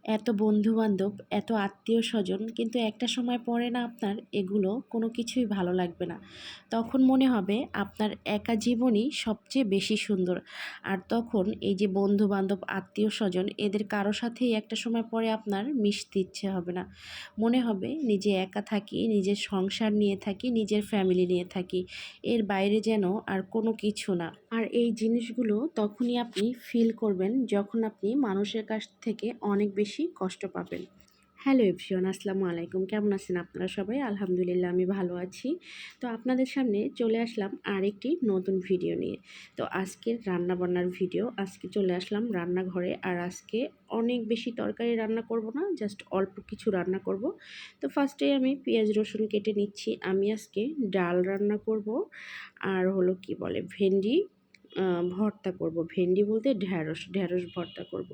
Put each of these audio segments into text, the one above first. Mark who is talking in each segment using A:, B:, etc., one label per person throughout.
A: এত বন্ধু-বান্ধব, এত আত্মীয়স্বজন কিন্তু একটা সময় পরে না আপনার এগুলো কোনো কিছুই ভালো লাগবে না। তখন মনে হবে আপনার একা জীবনই সবচেয়ে বেশি সুন্দর। আর তখন এই যে বন্ধু-বান্ধব, আত্মীয়স্বজন এদের কারো সাথেই একটা সময় পরে আপনার মিশতে ইচ্ছে হবে না। মনে হবে নিজে একা থাকি, নিজের সংসার নিয়ে থাকি, নিজের ফ্যামিলি নিয়ে থাকি। এর বাইরে যেন আর কোনো কিছু না। আর এই জিনিসগুলো তখনই আপনি ফিল করবেন যখন আপনি মানুষের কাছ থেকে অনেক বেশি কষ্ট পাবেন। হ্যালো এভরিওয়ান, আসসালামু আলাইকুম। কেমন আছেন আপনারা সবাই? আলহামদুলিল্লাহ আমি ভালো আছি। তো আপনাদের সামনে চলে আসলাম আরেকটি নতুন ভিডিও নিয়ে। তো আজকের রান্নাবান্নার ভিডিও। আজকে চলে আসলাম রান্নাঘরে। আর আজকে অনেক বেশি তরকারি রান্না করব না, জাস্ট অল্প কিছু রান্না করব। তো ফার্স্টেই আমি পেঁয়াজ রসুন কেটে নিচ্ছি। আমি আজকে ডাল রান্না করব আর হলো কি বলে ভেন্ডি ভর্তা করব। ভেন্ডি বলতে ঢ্যাঁড়স, ঢ্যাঁড়স ভর্তা করব।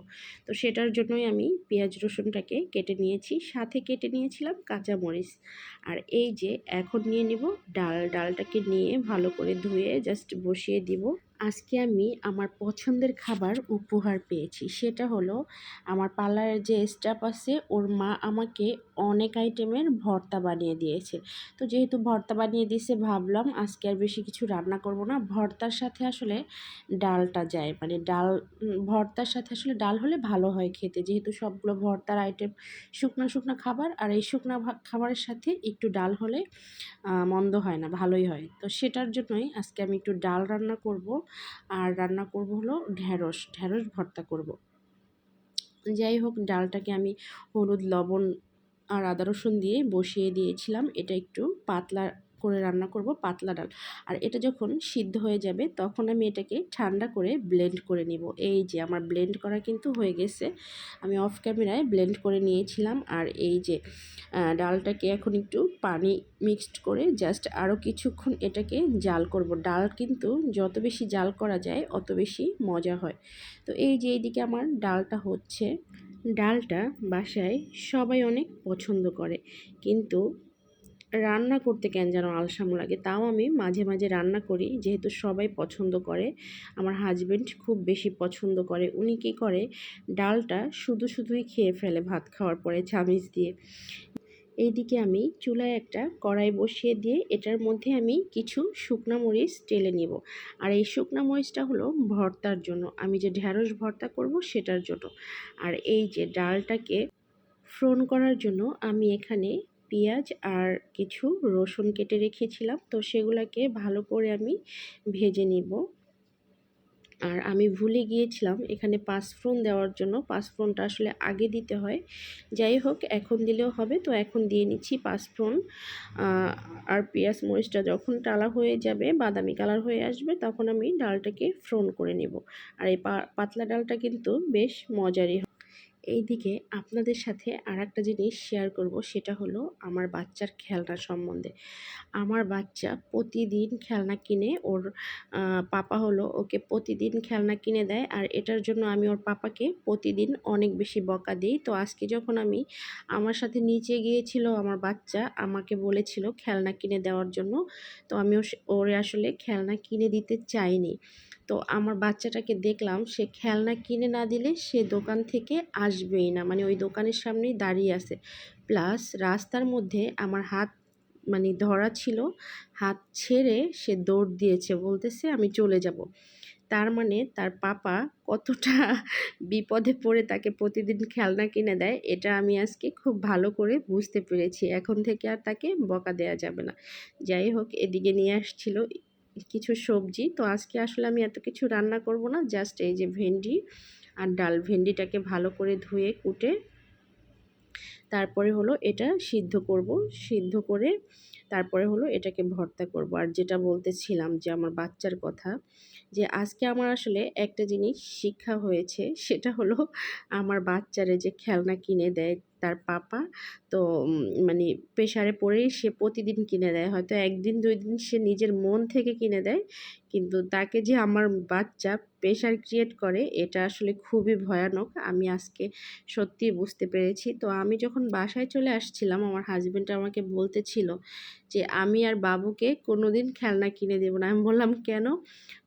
A: তো সেটার জন্যই আমি পেঁয়াজ রসুনটাকে কেটে নিয়েছি, সাথে কেটে নিয়েছিলাম কাঁচামরিচ। আর এই যে এখন নিয়ে নেব ডাল। ডালটাকে নিয়ে ভালো করে ধুয়ে জাস্ট বসিয়ে দিব। আজকে আমি আমার পছন্দের খাবার উপহার পেয়েছি। সেটা হলো আমার পার্লারের যে স্টাফ আছে ওর মা আমাকে অনেক আইটেমের ভর্তা বানিয়ে দিয়েছে। তো যেহেতু ভর্তা বানিয়ে দিয়েছে ভাবলাম আজকে আর বেশি কিছু রান্না করব না। ভর্তার সাথে আসলে ডালটা যায়, মানে ডাল ভর্তার সাথে আসলে ডাল হলে ভালো হয় খেতে। যেহেতু সবগুলো ভর্তার আইটেম শুকনো শুকনো খাবার, আর এই শুকনো খাবারের সাথে একটু ডাল হলে মন্দ হয় না, ভালোই হয়। তো সেটার জন্যই আজকে আমি একটু ডাল রান্না করব। আর রান্না করব হলো ঢ্যাঁড়স, ঢ্যাঁড়স ভর্তা করব। যাই হোক, ডালটাকে আমি হলুদ, লবণ আর আদা রসুন দিয়ে বসিয়ে দিয়েছিলাম। এটা একটু পাতলা করে রান্না করব, পাতলা ডাল। আর এটা যখন সিদ্ধ হয়ে যাবে তখন আমি এটাকে ঠান্ডা করে ব্লেন্ড করে নিব। এই যে আমার ব্লেন্ড করা কিন্তু হয়ে গেছে। আমি অফ ক্যামেরায় ব্লেন্ড করে নিয়েছিলাম। আর এই যে ডালটাকে এখন একটু পানি মিক্সড করে জাস্ট আরও কিছুক্ষণ এটাকে জাল করব। ডাল কিন্তু যত বেশি জাল করা যায় অত বেশি মজা হয়। তো এই যে এইদিকে আমার ডালটা হচ্ছে। ডালটা বাসায় সবাই অনেক পছন্দ করে, কিন্তু রান্না করতে কেন যেন আলসামো লাগে। তাও আমি মাঝে মাঝে রান্না করি, যেহেতু সবাই পছন্দ করে। আমার হাজবেন্ড খুব বেশি পছন্দ করে। উনি কী করে, ডালটা শুধু শুধুই খেয়ে ফেলে ভাত খাওয়ার পরে চামিচ দিয়ে। এইদিকে আমি চুলায় একটা কড়াই বসিয়ে দিয়ে এটার মধ্যে আমি কিছু শুকনা মরিচ টেলে নিব। আর এই শুকনা মরিচটা হলো ভর্তার জন্য, আমি যে ঢ্যাঁড়স ভর্তা করব সেটার জন্য। আর এই যে ডালটাকে ফোড়ন করার জন্য আমি এখানে পেঁয়াজ আর কিছু রসুন কেটে রেখেছিলাম, তো সেগুলোকে ভালো করে আমি ভেজে নিব। আর আমি ভুলে গিয়েছিলাম এখানে পাঁচফোড়ন দেওয়ার জন্য। পাঁচফোড়নটা আসলে আগে দিতে হয়। যাই হোক, এখন দিলেও হবে, তো এখন দিয়ে নিচ্ছি পাঁচফোড়ন। আর পেঁয়াজ মরিচটা যখন টালা হয়ে যাবে, বাদামি কালার হয়ে আসবে, তখন আমি ডালটাকে ফোড়ন করে নেব। আর এই পাতলা ডালটা কিন্তু বেশ মজারই। এইদিকে আপনাদের সাথে আরেকটা জিনিস শেয়ার করব, সেটা হলো আমার বাচ্চার খেলনা সম্বন্ধে। আমার বাচ্চা প্রতিদিন খেলনা কিনে, ওর পাপা হলো ওকে প্রতিদিন খেলনা কিনে দেয়। আর এটার জন্য আমি ওর পাপাকে প্রতিদিন অনেক বেশি বকা দিই। তো আজকে যখন আমি আমার সাথে নিচে গিয়েছিল, আমার বাচ্চা আমাকে বলেছিল খেলনা কিনে দেওয়ার জন্য। তো আমি ওরে আসলে খেলনা কিনে দিতে চাইনি। তো আমার বাচ্চাটাকে দেখলাম সে খেলনা কিনে না দিলে সে দোকান থেকে আসবেই না, মানে ওই দোকানের সামনেই দাঁড়িয়ে আছে। প্লাস রাস্তার মধ্যে আমার হাত মানে ধরা ছিল, হাত ছেড়ে সে দৌড় দিয়েছে, বলতেছে আমি চলে যাব। তার মানে তার পাপা কতটা বিপদে পড়ে তাকে প্রতিদিন খেলনা কিনে দেয়, এটা আমি আজকে খুব ভালো করে বুঝতে পেরেছি। এখন থেকে আর তাকে বকা দেয়া যাবে না। যাই হোক, এদিকে নিয়ে আসছিল কিছু সবজি। তো আজকে আসলে আমি এত কিছু রান্না করব না, জাস্ট এই যে ভেন্ডি আর ডাল। ভেন্ডিটাকে ভালো করে ধুয়ে কুটে তারপরে হলো এটা সিদ্ধ করব। সিদ্ধ করে তারপরে হলো এটাকে ভর্তা করব। আর যেটা বলতেছিলাম যে আমার বাচ্চার কথা, যে আজকে আমার আসলে একটা জিনিস শিক্ষা হয়েছে, সেটা হলো আমার বাচ্চারে যে খেলনা কিনে দেয় তার পাপা, তো মানে প্রেশারে পড়েই সে প্রতিদিন কিনে দেয়। হয়তো একদিন দুই দিন সে নিজের মন থেকে কিনে দেয়, কিন্তু তাকে যে আমার বাচ্চা প্রেশার ক্রিয়েট করে এটা আসলে খুবই ভয়ানক। আমি আজকে সত্যিই বুঝতে পেরেছি। তো আমি যখন বাসায় চলে আসছিলাম আমার হাসব্যান্ড আমাকে বলতেছিল যে, "আমি আর বাবুকে কোনোদিন খেলনা কিনে দেব না।" আমি বললাম, "কেন?"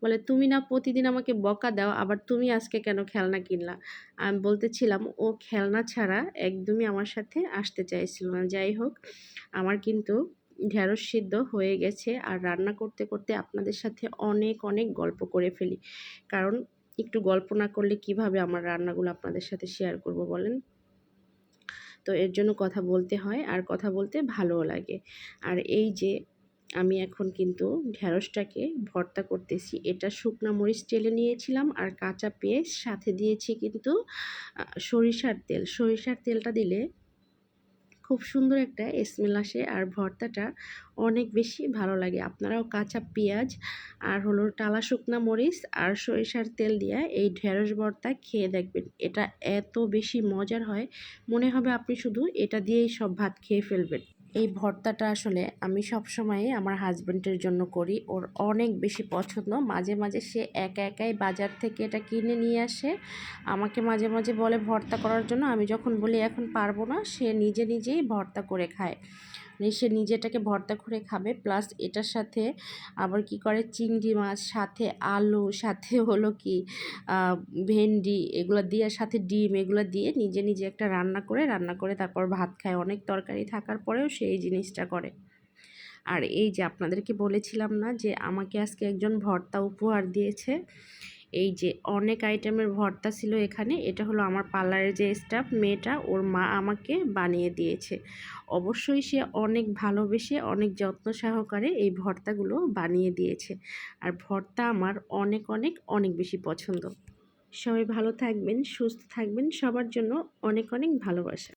A: বলে, "তুমি না প্রতিদিন আমাকে বকা দাও, আবার তুমি আজকে কেন খেলনা কিনলা?" আমি বলতেছিলাম, ও খেলনা ছাড়া একদমই আমার সাথে আসতে চাইছিল না। যাই হোক, আমার কিন্তু ঢেঁড়স সিদ্ধ হয়ে গেছে। আর রান্না করতে, করতে আপনাদের সাথে অনেক, অনেক গল্প করে ফেলি। কারণ একটু গল্প না করলে কিভাবে আমার রান্নাগুলো আপনাদের সাথে শেয়ার করব বলেন? তো এর জন্য কথা বলতে হয় আর কথা বলতে ভালোও লাগে। আর এই যে আমি এখন কিন্তু ঢেঁড়সটাকে ভর্তা করতেছি। এটা শুকনা মরিচ টেলে নিয়েছিলাম আর কাঁচা পেঁয়াজ সাথে দিয়েছি কিন্তু সরিষার তেল। সরিষার তেলটা দিলে খুব সুন্দর একটা স্মেল আসে আর ভর্তাটা অনেক বেশি ভালো লাগে। আপনারাও কাঁচা পেঁয়াজ আর হলো টালা শুকনা মরিচ আর সরিষার তেল দিয়া এই ঢেঁড়স ভর্তা খেয়ে দেখবেন। এটা এত বেশি মজার হয়, মনে হবে আপনি শুধু এটা দিয়েই সব ভাত খেয়ে ফেলবেন। এই ভর্তাটা আসলে আমি সবসময়ই আমার হাসব্যান্ডের জন্য করি। ওর অনেক বেশি পছন্দ। মাঝে, মাঝে সে একা একাই বাজার থেকে এটা কিনে নিয়ে আসে। আমাকে মাঝে, মাঝে বলে ভর্তা করার জন্য। আমি যখন বলি এখন পারবো না, সে নিজে নিজেই ভর্তা করে খায়। মানে সে নিজে এটাকে ভর্তা করে খাবে। প্লাস এটার সাথে আবার কি করে চিংড়ি মাছ, সাথে আলু, সাথে হলো কি আ ভেন্ডি এগুলা দিয়ে সাথে ডিম এগুলা দিয়ে নিজে, নিজে একটা রান্না করে তারপর ভাত খায়। অনেক তরকারি থাকার পরেও সে এই জিনিসটা করে। আর এই যে আপনাদেরকে বলেছিলাম না যে আমাকে আজকে একজন ভর্তা উপহার দিয়েছে। এই যে অনেক আইটেমের ভর্তা ছিল এখানে। এটা হলো আমার পার্লারের যে স্টাফ মেয়েটা ওর মা আমাকে বানিয়ে দিয়েছে। অবশ্যই সে অনেক ভালোবেসে অনেক যত্ন সহকারে এই ভর্তাগুলো বানিয়ে দিয়েছে। আর ভর্তা আমার অনেক, অনেক, অনেক বেশি পছন্দ। সবাই ভালো থাকবেন, সুস্থ থাকবেন। সবার জন্য অনেক, অনেক ভালোবাসা।